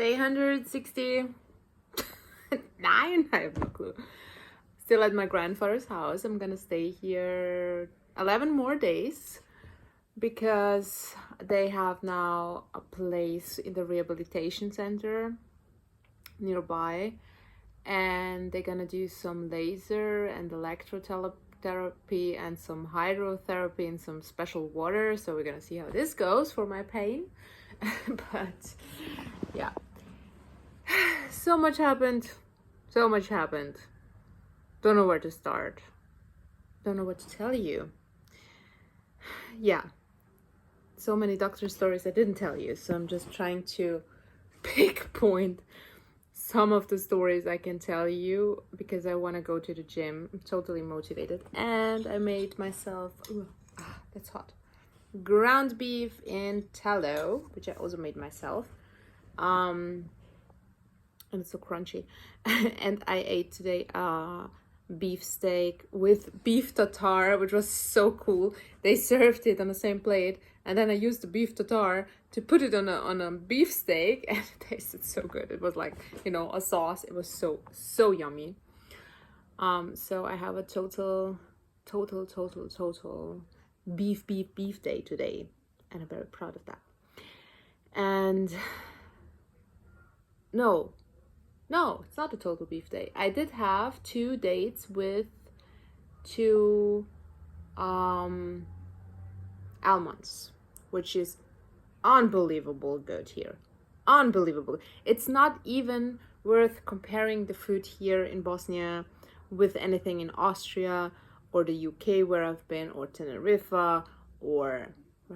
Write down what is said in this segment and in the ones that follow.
Day 169. I have no clue. Still at my grandfather's house. I'm gonna stay here 11 more days because they have now a place in the rehabilitation center nearby, and they're gonna do some laser and electrotherapy and some hydrotherapy and some special water. So we're gonna see how this goes for my pain. But yeah, so much happened. Don't know where to start. Don't know what to tell you. Yeah, so many doctor stories I didn't tell you, so I'm just trying to pinpoint some of the stories I can tell you because I want to go to the gym. I'm totally motivated, and I made myself that's hot, ground beef in tallow, which I also made myself, and it's so crunchy. And I ate today beef steak with beef tartare, which was so cool. They served it on the same plate, and then I used the beef tartare to put it on a beef steak, and it tasted so good. It was like, you know, a sauce. It was so yummy. So I have a total beef day today, and I'm very proud of that. And no, it's not a total beef day. I did have 2 dates with 2 almonds, which is unbelievable good here. Unbelievable. It's not even worth comparing the food here in Bosnia with anything in Austria or the UK where I've been, or Tenerife, or where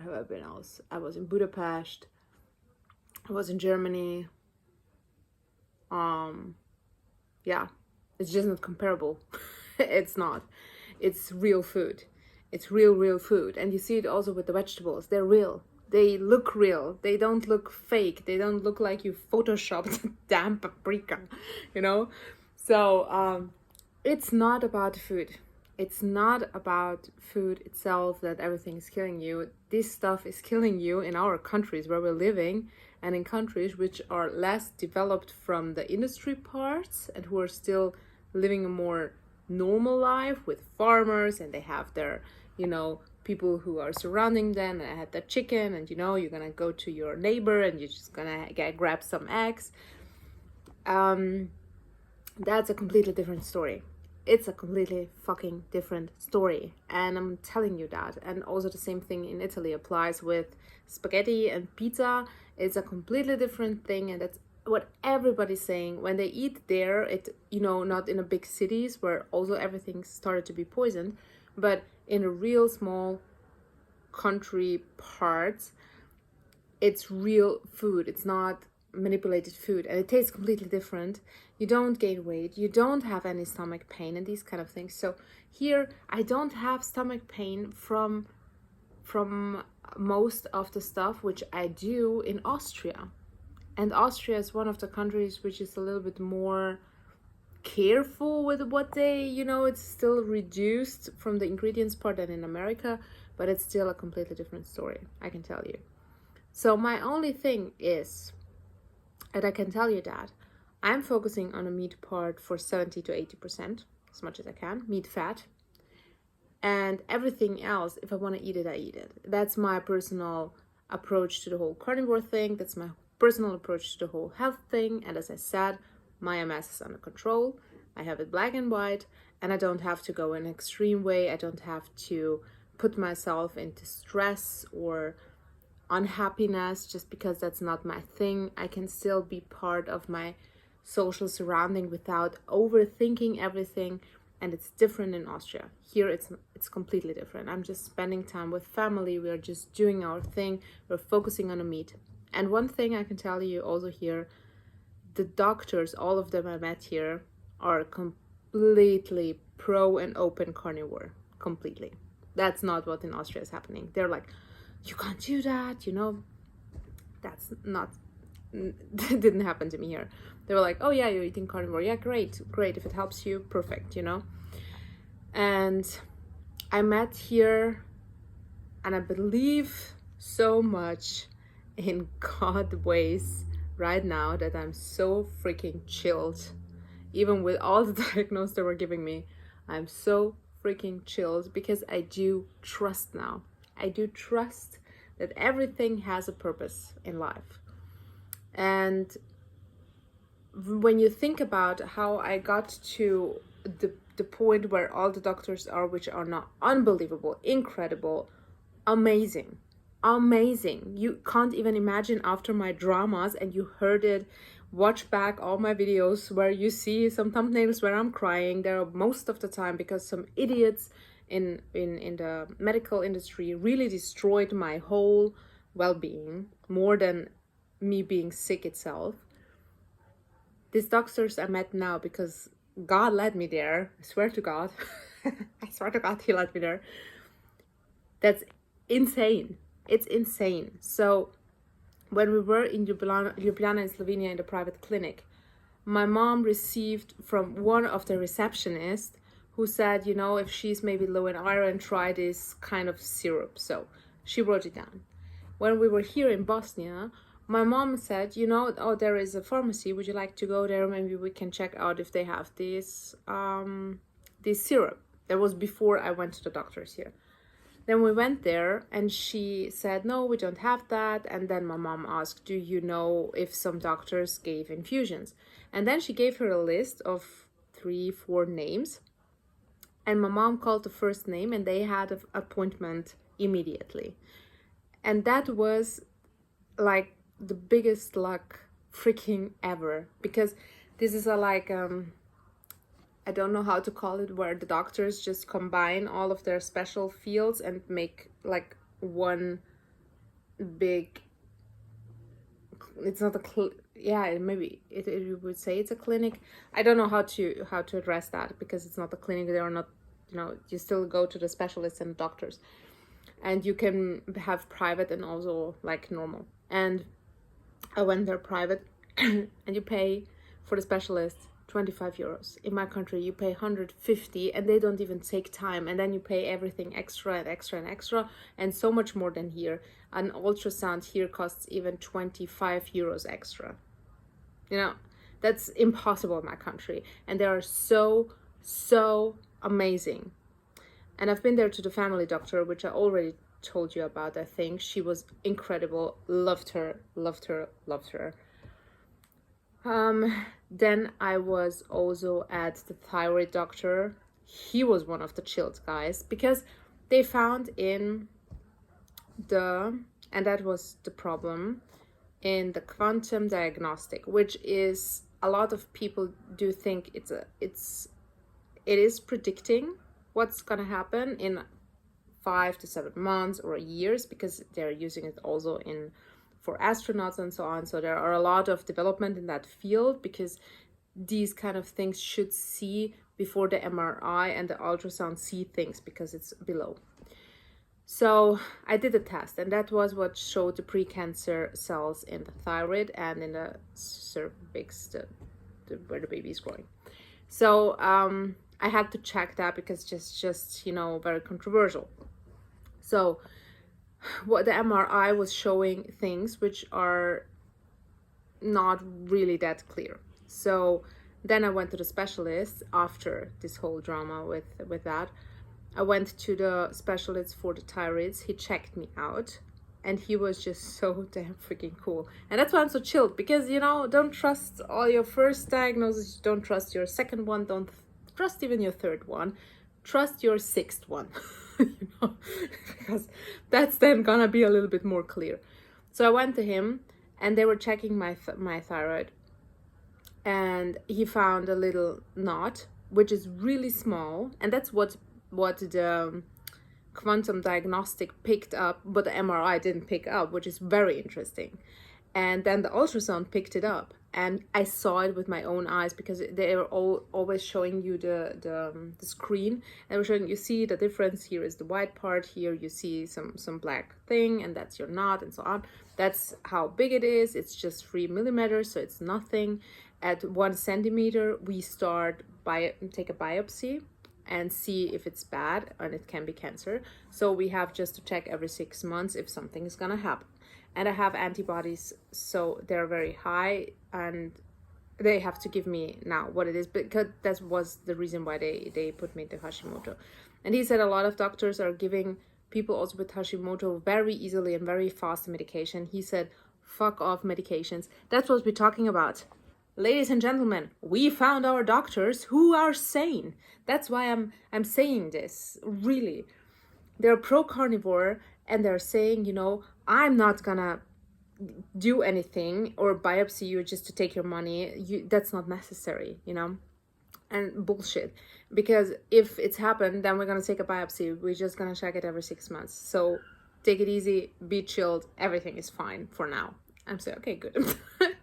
have I been else? I was in Budapest. I was in Germany. Yeah, it's just not comparable. It's not. It's real food. It's real food. And you see it also with the vegetables. They're real. They look real. They don't look fake. They don't look like you photoshopped damn paprika, you know? So it's not about food. It's not about food itself that everything is killing you. This stuff is killing you in our countries where we're living, and in countries which are less developed from the industry parts and who are still living a more normal life with farmers, and they have their, you know, people who are surrounding them, and I had that chicken, and you know, you're gonna go to your neighbor and you're just gonna grab some eggs. That's a completely different story. It's a completely fucking different story, and I'm telling you that. And also the same thing in Italy applies with spaghetti and pizza. It's a completely different thing, and that's what everybody's saying when they eat there. It, you know, not in a big cities where also everything started to be poisoned, but in a real small country parts, it's real food. It's not manipulated food, and it tastes completely different. You don't gain weight, you don't have any stomach pain and these kind of things. So here I don't have stomach pain from most of the stuff which I do in Austria. And Austria is one of the countries which is a little bit more careful with what they, you know, it's still reduced from the ingredients part than in America, but it's still a completely different story, I can tell you. So my only thing is, and I can tell you that I'm focusing on a meat part for 70 to 80%, as much as I can, meat fat. And everything else, if I want to eat it, I eat it. That's my personal approach to the whole carnivore thing. That's my personal approach to the whole health thing. And as I said, my MS is under control. I have it black and white, and I don't have to go in an extreme way. I don't have to put myself into stress or unhappiness just because that's not my thing. I can still be part of my social surrounding without overthinking everything, and it's different in Austria. Here it's completely different. I'm just spending time with family. We're just doing our thing. We're focusing on the meat. And one thing I can tell you also here, the doctors, all of them I met here, are completely pro and open carnivore. Completely. That's not what in Austria is happening. They're like, you can't do that, you know. That's not, didn't happen to me here. They were like, oh yeah, you're eating carnivore. Yeah, great. If it helps you, perfect, you know. And I met here, and I believe so much in God ways right now that I'm so freaking chilled. Even with all the diagnoses they were giving me, I'm so freaking chilled because I do trust now. I do trust that everything has a purpose in life. And when you think about how I got to the point where all the doctors are, which are not unbelievable, incredible, amazing, amazing. You can't even imagine after my dramas, and you heard it, watch back all my videos where you see some thumbnails where I'm crying. There are most of the time because some idiots in the medical industry really destroyed my whole well-being more than me being sick itself. These doctors I met now because God led me there. I swear to God. I swear to God, He led me there. That's insane. It's insane. So when we were in Ljubljana in Slovenia in the private clinic, my mom received from one of the receptionists who said, you know, if she's maybe low in iron, try this kind of syrup. So she wrote it down. When we were here in Bosnia, my mom said, you know, oh, there is a pharmacy. Would you like to go there? Maybe we can check out if they have this syrup. That was before I went to the doctors here. Then we went there and she said, no, we don't have that. And then my mom asked, do you know if some doctors gave infusions? And then she gave her a list of 3-4 names. And my mom called the first name and they had an appointment immediately. And that was like the biggest luck freaking ever, because this is a I don't know how to call it, where the doctors just combine all of their special fields and make like one big, it's not maybe you would say it's a clinic. I don't know how to address that, because it's not a clinic. They are not, you know, you still go to the specialists and doctors, and you can have private and also like normal. And I went there private and you pay for the specialist 25 euros. In my country you pay 150 and they don't even take time, and then you pay everything extra and extra and extra, and so much more than here. An ultrasound here costs even 25 euros extra. You know, that's impossible in my country, and they are so amazing. And I've been there to the family doctor, which I already told you about. I think she was incredible. Loved her. Then I was also at the thyroid doctor. He was one of the chilled guys, because they found in and that was the problem, in the quantum diagnostic, which is, a lot of people do think it is predicting what's gonna happen in 5 to 7 months or years, because they're using it also for astronauts and so on. So there are a lot of development in that field, because these kind of things should see before the MRI and the ultrasound see things, because it's below. So I did a test, and that was what showed the precancer cells in the thyroid and in the cervix, where the baby is growing. So I had to check that, because just you know, very controversial. So what the MRI was showing things which are not really that clear. So then I went to the specialist after this whole drama with that. I went to the specialist for the thyroids. He checked me out, and he was just so damn freaking cool. And that's why I'm so chilled, because, you know, don't trust all your first diagnoses, don't trust your second one, don't trust even your third one, trust your sixth one. You know, because that's then gonna be a little bit more clear. So I went to him, and they were checking my thyroid, and he found a little knot, which is really small, and that's what the quantum diagnostic picked up, but the MRI didn't pick up, which is very interesting. And then the ultrasound picked it up, and I saw it with my own eyes, because they are always showing you the screen, and we're showing, you see the difference. Here is the white part, here you see some black thing, and that's your knot, and so on. That's how big it is. It's just 3 millimeters, so it's nothing. At 1 centimeter, we take a biopsy and see if it's bad, and it can be cancer. So we have just to check every 6 months if something is gonna happen. and I have antibodies, so they're very high, and they have to give me now what it is, because that was the reason why they put me into Hashimoto. And he said a lot of doctors are giving people also with Hashimoto very easily and very fast medication. He said, fuck off medications. That's what we're talking about. Ladies and gentlemen, we found our doctors who are sane. That's why I'm saying this, really. They're pro-carnivore, and they're saying, you know, I'm not gonna do anything or biopsy you just to take your money. That's not necessary, you know. And bullshit, because if it's happened, then we're gonna take a biopsy. We're just gonna check it every 6 months. So take it easy, be chilled, everything is fine for now. I'm saying, okay, good.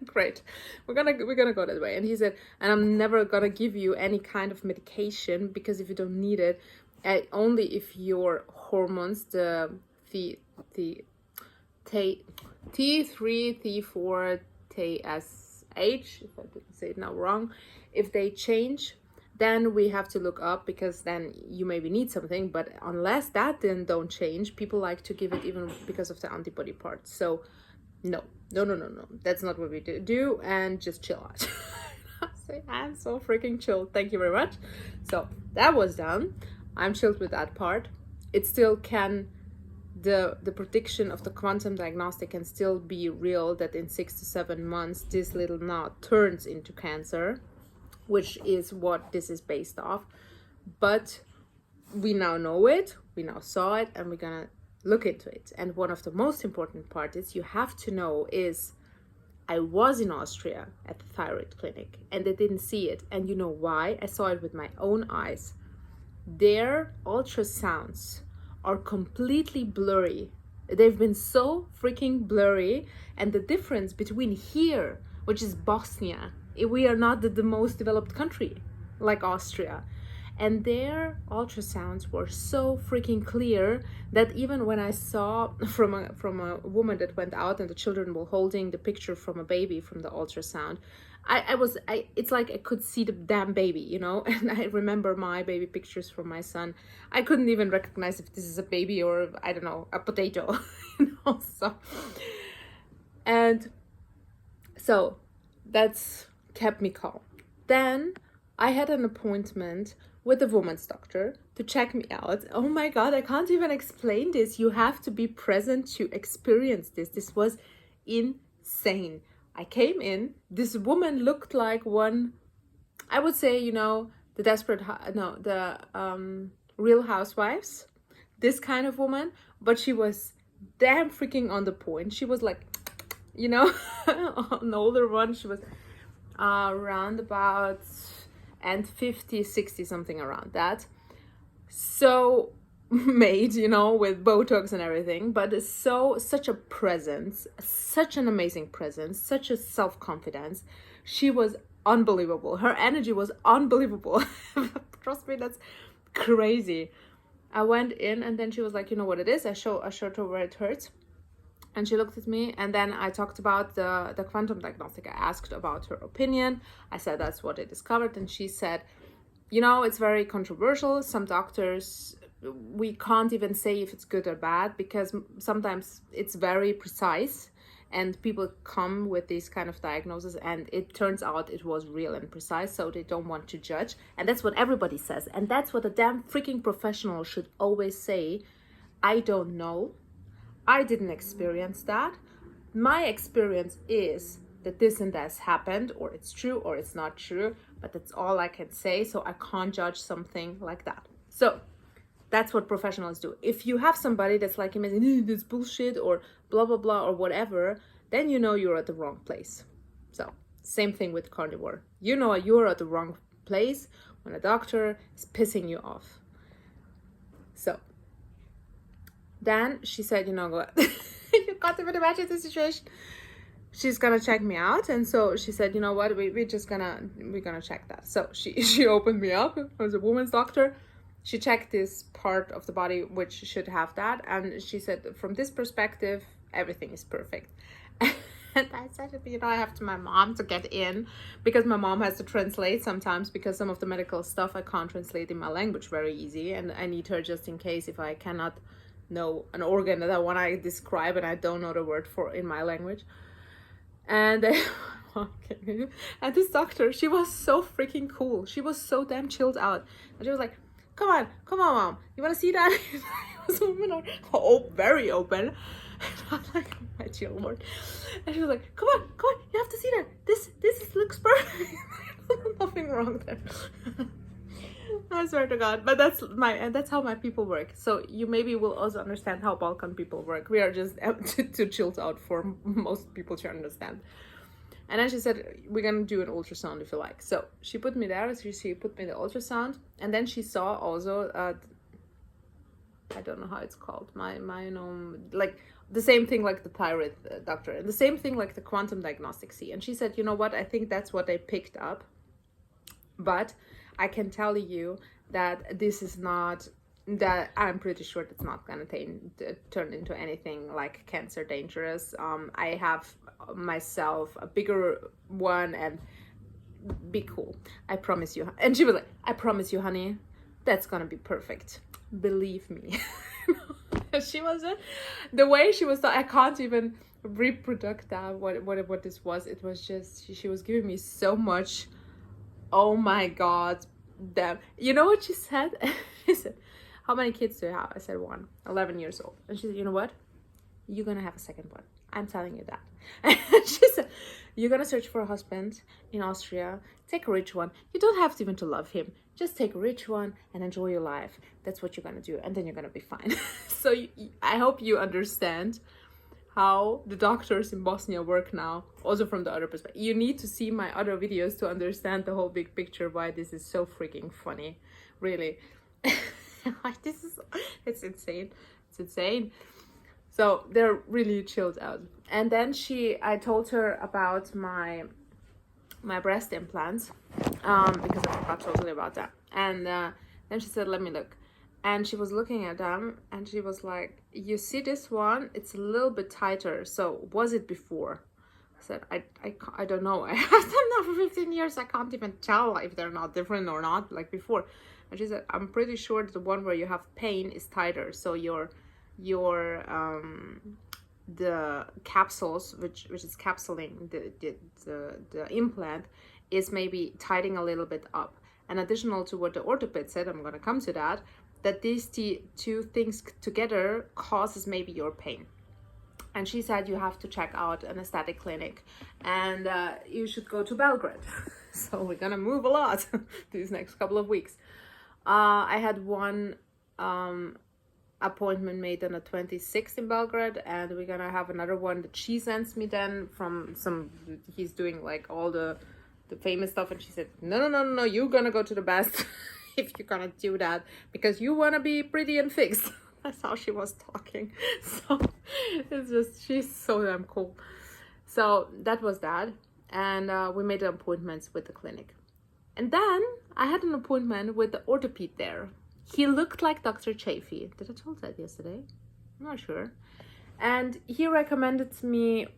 Great, we're gonna go that way. And he said, and I'm never gonna give you any kind of medication, because if you don't need it, only if your hormones, the T3, T4, TSH, if I didn't say it now wrong, if they change, then we have to look up, because then you maybe need something. But unless that then don't change, people like to give it even because of the antibody part. So no, that's not what we do, and just chill out. I'm so freaking chilled, thank you very much. So that was done. I'm chilled with that part. It still can, the prediction of the quantum diagnostic can still be real, that in 6 to 7 months this little knot turns into cancer, which is what this is based off. But we now know it, we now saw it, and we're gonna look into it. And one of the most important part is, you have to know, is I was in Austria at the thyroid clinic, and they didn't see it. And you know why? I saw it with my own eyes. Their ultrasounds are completely blurry. They've been so freaking blurry. And the difference between here, which is Bosnia, we are not the most developed country like Austria, and their ultrasounds were so freaking clear that even when I saw from a woman that went out, and the children were holding the picture from a baby from the ultrasound, it's like I could see the damn baby, you know. And I remember my baby pictures from my son. I couldn't even recognize if this is a baby or, I don't know, a potato, you know. So that's kept me calm. Then I had an appointment with a woman's doctor to check me out. Oh my God, I can't even explain this. You have to be present to experience this. This was insane. I came in, this woman looked like one, I would say, you know, the Real Housewives, this kind of woman, but she was damn freaking on the point. She was like, you know, an older one. She was around about and 50, 60, something around that. So made, you know, with Botox and everything, but such a presence, such an amazing presence, such a self-confidence. She was unbelievable. Her energy was unbelievable. Trust me, that's crazy. I went in, and then she was like, you know what it is? I showed her where it hurts. And she looked at me, and then I talked about the quantum diagnostic. I asked about her opinion. I said that's what I discovered. And she said, you know, it's very controversial. Some doctors, we can't even say if it's good or bad, because sometimes it's very precise, and people come with these kind of diagnoses, and it turns out it was real and precise, so they don't want to judge. And that's what everybody says. And that's what a damn freaking professional should always say. I don't know. I didn't experience that. My experience is that this and this happened, or it's true or it's not true, but that's all I can say. So I can't judge something like that. So that's what professionals do. If you have somebody that's like, this bullshit or blah, blah, blah, or whatever, then you know you're at the wrong place. So same thing with carnivore. You know you're at the wrong place when a doctor is pissing you off. So then she said, you know what, you can't even imagine the situation. She's gonna check me out. And so she said, you know what, we're gonna check that. So she opened me up. I was a woman's doctor. She checked this part of the body which should have that. And she said, from this perspective, everything is perfect. And I said, you know, I have to my mom to get in, because my mom has to translate sometimes, because some of the medical stuff I can't translate in my language very easy. And I need her just in case if I cannot know an organ that I want to describe and I don't know the word for in my language. And and this doctor, she was so freaking cool. She was so damn chilled out. And she was like, come on, mom. You want to see that? Very open. And I'm like, oh, my dear Lord. And she was like, come on, you have to see that. This looks perfect. Nothing wrong there. I swear to God. But that's how my people work. So you maybe will also understand how Balkan people work. We are just too chilled out for most people to understand. And then she said, we're gonna do an ultrasound if you like. So she put me there. She put me the ultrasound, and then she saw also I don't know how it's called, like the same thing like the thyroid doctor, and the same thing like the quantum diagnostic C. And she said, you know what, I think that's what they picked up, but I can tell you that this is not, that I'm pretty sure it's not gonna turn into anything like cancer dangerous. I have myself a bigger one, and be cool, I promise you. And she was like, I promise you, honey, that's gonna be perfect, believe me. She was the way she was, I can't even reproduce that what this was. It was just, she was giving me so much, oh my God, damn. You know what she said? She said, how many kids do you have? I said 1, 11 years old. And she said, you know what, you're gonna have a second one, I'm telling you that. And she said, you're gonna search for a husband in Austria, take a rich one. You don't have to even to love him, just take a rich one and enjoy your life. That's what you're gonna do, and then you're gonna be fine. So I hope you understand how the doctors in Bosnia work now, also from the other perspective. You need to see my other videos to understand the whole big picture, why this is so freaking funny, really. Like, it's insane. So they're really chilled out. And then I told her about my breast implants, because I forgot totally about that. And then she said, let me look. And she was looking at them, and she was like, you see this one, it's a little bit tighter. So was it before? I said, I don't know. I have them now for 15 years. I can't even tell if they're not different or not, like before. And she said, I'm pretty sure the one where you have pain is tighter. So the capsules, which is capsuling the implant, is maybe tightening a little bit up. And additional to what the orthoped said, I'm going to come to that these two things together causes maybe your pain. And she said you have to check out an aesthetic clinic, and you should go to Belgrade. So we're gonna move a lot these next couple of weeks. I had one appointment made on the 26th in Belgrade, and we're gonna have another one that she sends me then from he's doing like all the famous stuff. And she said, no, you're gonna go to the best if you're gonna do that, because you want to be pretty and fixed. That's how she was talking. So it's just, she's so damn cool. So that was that. And we made appointments with the clinic. And then I had an appointment with the orthoped there. He looked like Dr. Chafee. Did I tell that yesterday? I'm not sure. And he recommended me,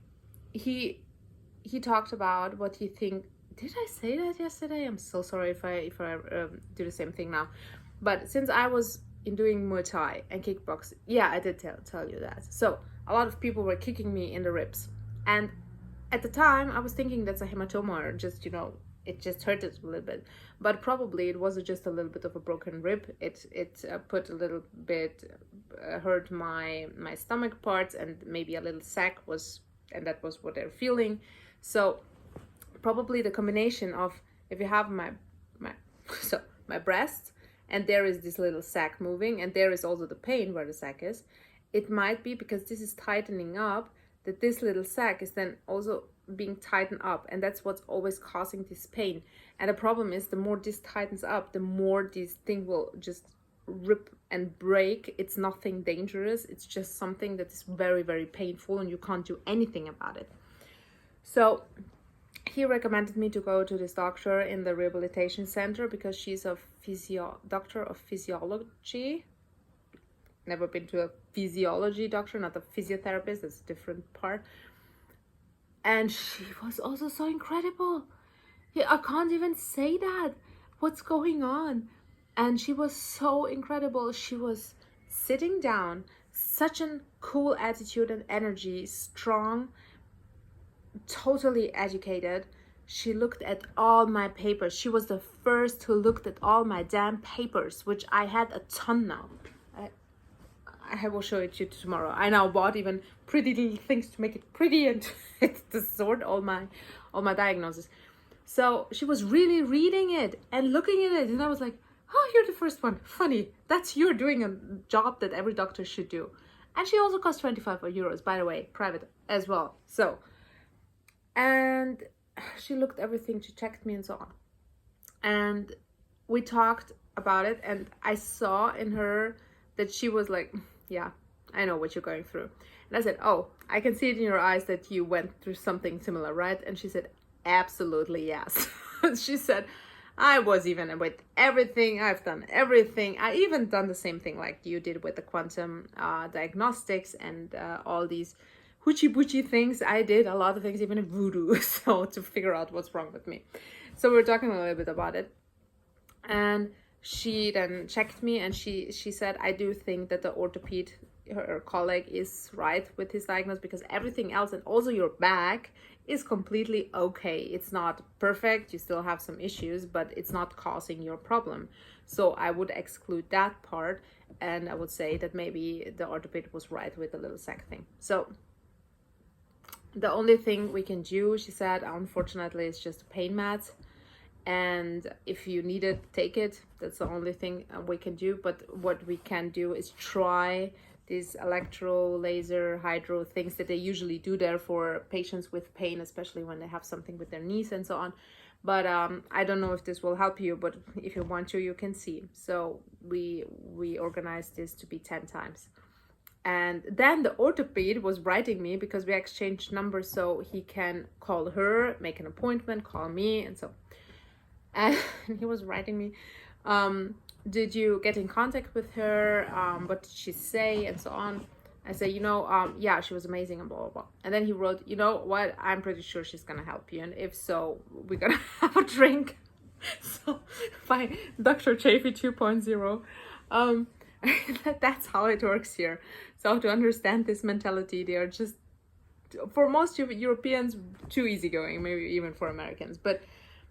he talked about what he think. Did I say that yesterday? I'm so sorry if I do the same thing now. But since I was in doing Muay Thai and kickboxing, yeah, I did tell you that. So a lot of people were kicking me in the ribs. And at the time, I was thinking that's a hematoma, or just, it just hurted a little bit. But probably it was just a little bit of a broken rib. It put a little bit, hurt my stomach parts, and maybe a little sac was, and that was what they're feeling. So probably the combination of, if you have my breast, and there is this little sac moving, and there is also the pain where the sac is, it might be because this is tightening up, that this little sac is then also being tightened up, and that's what's always causing this pain. And the problem is, the more this tightens up, the more this thing will just rip and break. It's nothing dangerous, it's just something that is very, very painful, and you can't do anything about it. So he recommended me to go to this doctor in the Rehabilitation Center, because she's a doctor of physiology. Never been to a physiology doctor, not a physiotherapist, that's a different part. And she was also so incredible. Yeah, I can't even say that. What's going on? And she was so incredible. She was sitting down, such a cool attitude and energy, strong, totally educated. She looked at all my papers. She was the first who looked at all my damn papers, which I had a ton now. I will show it to you tomorrow. I now bought even pretty little things to make it pretty and to sort all my diagnoses. So she was really reading it and looking at it, and I was like, oh, you're the first one. Funny. You're doing a job that every doctor should do. And she also cost 25 euros, by the way, private as well. So, and she looked everything, she checked me and so on. And we talked about it, and I saw in her that she was like, yeah, I know what you're going through. And I said, oh, I can see it in your eyes that you went through something similar, right? And she said, absolutely yes. She said, I was even with everything, I've done everything. I even done the same thing like you did with the quantum diagnostics and all these hoochie-boochie things. I did a lot of things, even in voodoo, so to figure out what's wrong with me. So we were talking a little bit about it. And she then checked me, and she said, I do think that the orthoped, her colleague, is right with his diagnosis, because everything else, and also your back, is completely okay. It's not perfect, you still have some issues, but it's not causing your problem. So I would exclude that part, and I would say that maybe the orthoped was right with the little sac thing. So the only thing we can do, she said, unfortunately, is just a pain mat. And if you need it, take it. That's the only thing we can do. But what we can do is try these electro, laser, hydro things that they usually do there for patients with pain, especially when they have something with their knees and so on. But I don't know if this will help you, but if you want to, you can see. So we organized this to be 10 times. And then the orthoped was writing me, because we exchanged numbers, so he can call her, make an appointment, call me, and so. And he was writing me, did you get in contact with her? What did she say? And so on. I said, yeah, she was amazing and blah, blah, blah. And then he wrote, you know what? I'm pretty sure she's going to help you. And if so, we're going to have a drink. So by Dr. Chafee 2.0. That's how it works here. So to understand this mentality, they are just, for most Europeans, too easygoing, maybe even for Americans. But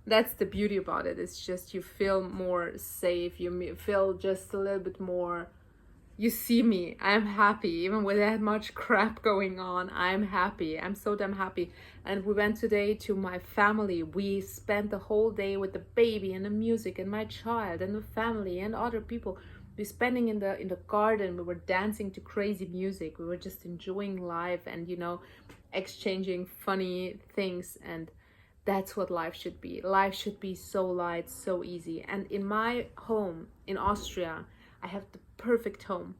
that's the beauty about it. It's just you feel more safe. You feel just a little bit more, you see me, I'm happy. Even with that much crap going on, I'm happy. I'm so damn happy. And we went today to my family. We spent the whole day with the baby and the music and my child and the family and other people. We're spending in the garden. We were dancing to crazy music. We were just enjoying life and, exchanging funny things. And that's what life should be. Life should be so light, so easy. And in my home in Austria, I have the perfect home.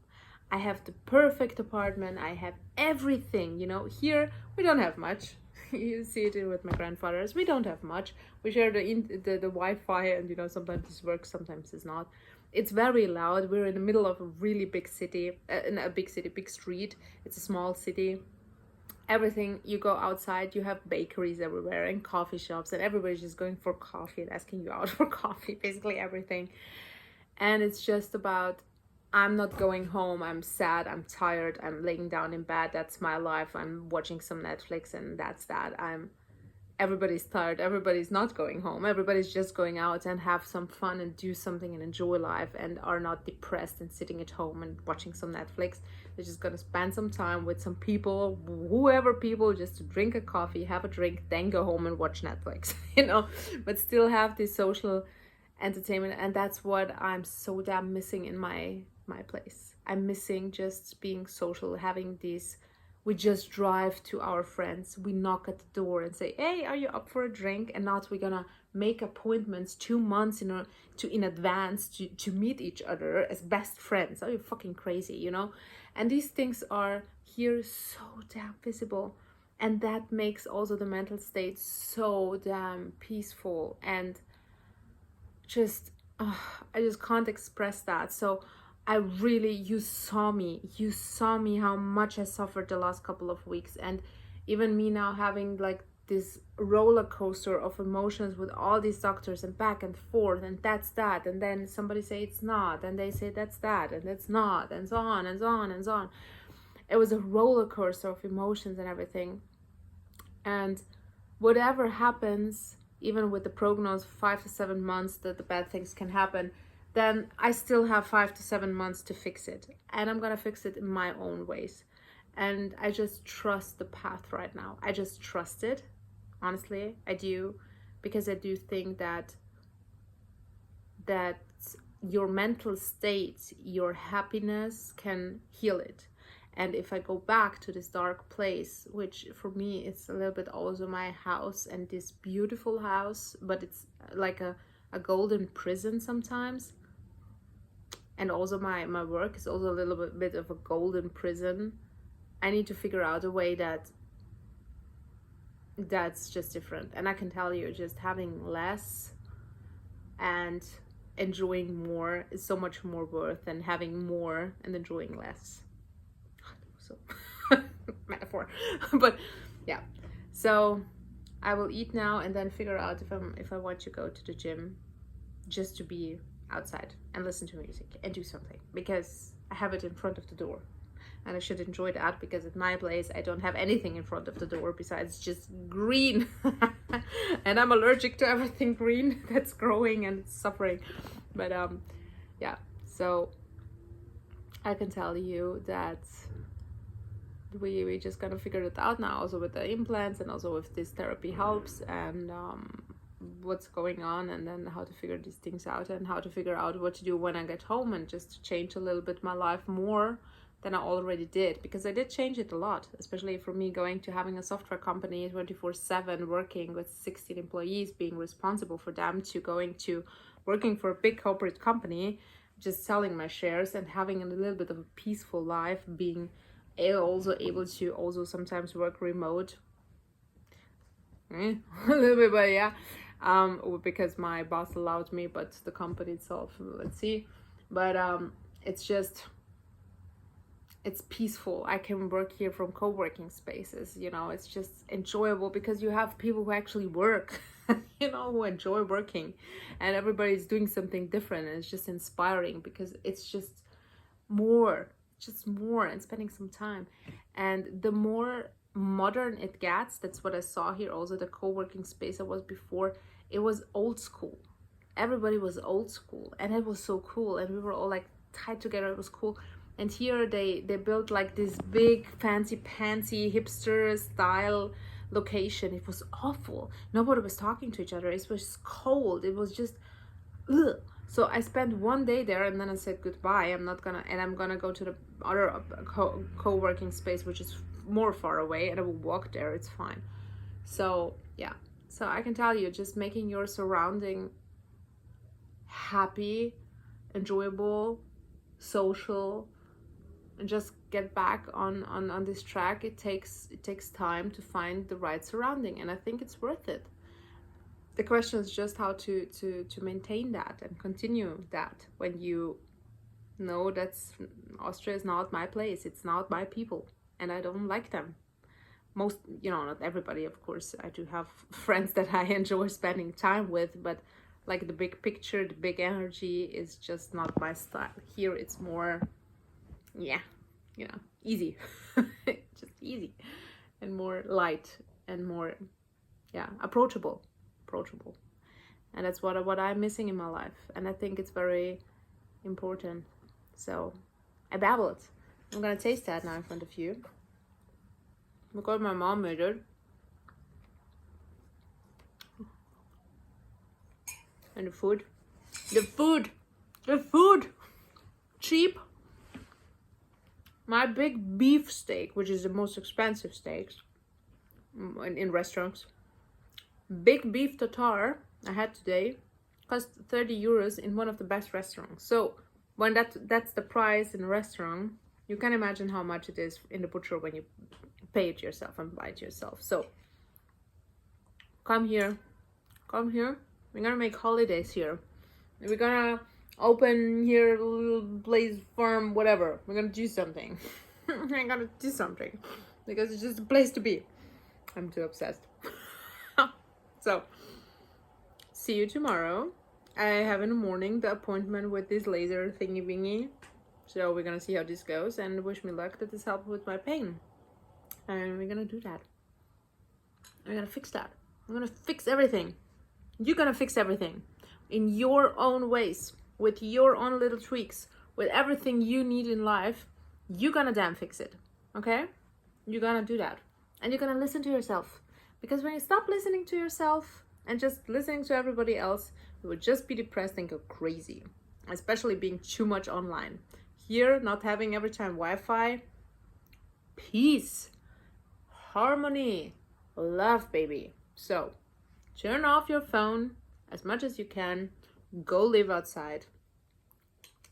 I have the perfect apartment. I have everything. Here we don't have much. You see it with my grandfathers. We don't have much. We share the Wi-Fi, and sometimes this works, sometimes it's not. It's very loud. We're in the middle of a really big city, big street. It's a small city. Everything, you go outside, you have bakeries everywhere and coffee shops, and everybody's just going for coffee and asking you out for coffee, basically everything. And it's just about, I'm not going home, I'm sad, I'm tired, I'm laying down in bed, that's my life, I'm watching some Netflix, and that's that. Everybody's tired, everybody's not going home, everybody's just going out and have some fun and do something and enjoy life, and are not depressed and sitting at home and watching some Netflix. They're just gonna spend some time with some people, just to drink a coffee, have a drink, then go home and watch Netflix, but still have this social entertainment. And that's what I'm so damn missing in my place. I'm missing just being social, having these. We just drive to our friends, we knock at the door and say, hey, are you up for a drink? And not we're gonna make appointments 2 months in advance to meet each other as best friends. Are you fucking crazy, And these things are here so damn visible. And that makes also the mental state so damn peaceful. And just, I just can't express that. So you saw me how much I suffered the last couple of weeks. And even me now having like this roller coaster of emotions with all these doctors and back and forth, and that's that, and then somebody say it's not, and they say that's that, and that's not, and so on and so on and so on. It was a roller coaster of emotions and everything. And whatever happens, even with the prognosis 5 to 7 months that the bad things can happen, then I still have 5 to 7 months to fix it, and I'm gonna fix it in my own ways. And I just trust the path right now. I just trust it. Honestly, I do, because I do think that your mental state, your happiness can heal it. And if I go back to this dark place, which for me it's a little bit also my house, and this beautiful house, but it's like a golden prison sometimes. And also my work is also a little bit of a golden prison. I need to figure out a way that's just different. And I can tell you, just having less and enjoying more is so much more worth than having more and enjoying less. So metaphor. But yeah, so I will eat now and then figure out if I want to go to the gym, just to be outside and listen to music and do something, because I have it in front of the door. And I should enjoy that, because at my place I don't have anything in front of the door besides just green. And I'm allergic to everything green that's growing and it's suffering. But yeah, so I can tell you that we just gotta figure it out now, also with the implants, and also if this therapy helps, and what's going on, and then how to figure these things out, and how to figure out what to do when I get home, and just to change a little bit my life more than I already did, because I did change it a lot, especially for me going to having a software company 24/7, working with 16 employees, being responsible for them, to going to working for a big corporate company, just selling my shares and having a little bit of a peaceful life, being also able to also sometimes work remote. A little bit, but yeah, because my boss allowed me, but the company itself, let's see. But it's peaceful. I can work here from co-working spaces, it's just enjoyable, because you have people who actually work, who enjoy working, and everybody's doing something different, and it's just inspiring, because it's just more, and spending some time. And the more modern it gets, that's what I saw here also, the co-working space I was before, it was old school. Everybody was old school, and it was so cool, and we were all like tied together. It was cool. And here they built like this big fancy pantsy hipster style location. It was awful. Nobody was talking to each other. It was cold. It was just ugh. So I spent one day there, and then I said goodbye. I'm gonna go to the other co-working space, which is more far away, and I will walk there. It's fine. So yeah, so I can tell you, just making your surrounding happy, enjoyable, social, and just get back on this track. It takes time to find the right surrounding, and I think it's worth it. The question is just how to maintain that and continue that, when you know that's Austria is not my place, it's not my people, and I don't like them. Most, not everybody, of course. I do have friends that I enjoy spending time with, but like the big picture, the big energy is just not my style. Here it's more, easy, just easy, and more light, and more, approachable. And that's what I'm missing in my life, and I think it's very important. So I babbled. I'm gonna taste that now in front of you, because my mom made it. And the food cheap. My big beef steak, which is the most expensive steaks in restaurants, big beef tartare I had today cost 30 euros in one of the best restaurants. So when that's the price in a restaurant, you can imagine how much it is in the butcher when you pay it yourself and buy it yourself. So come here. We're gonna make holidays here. We're gonna open here a little place, farm, whatever. We're gonna do something. We're gonna do something, because it's just a place to be. I'm too obsessed. So, see you tomorrow. I have in the morning the appointment with this laser thingy bingy. So we're gonna see how this goes, and wish me luck that this helped with my pain. And we're gonna do that. I'm gonna fix that. I'm gonna fix everything. You're gonna fix everything in your own ways, with your own little tweaks, with everything you need in life. You're gonna damn fix it. Okay? You're gonna do that. And you're gonna listen to yourself. Because when you stop listening to yourself and just listening to everybody else, you would just be depressed and go crazy. Especially being too much online. Here, not having every time Wi-Fi. Peace. Harmony. Love, baby. So, turn off your phone as much as you can. Go live outside.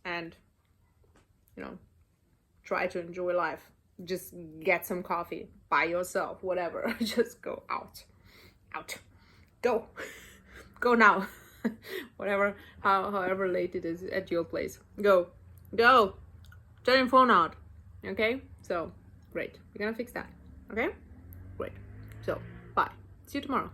And, try to enjoy life. Just get some coffee by yourself, whatever. Just go out. Go. Go now. Whatever, however late it is at your place. Go. Turn your phone out. Okay? So, great. We're gonna fix that. Okay? Great. So, bye. See you tomorrow.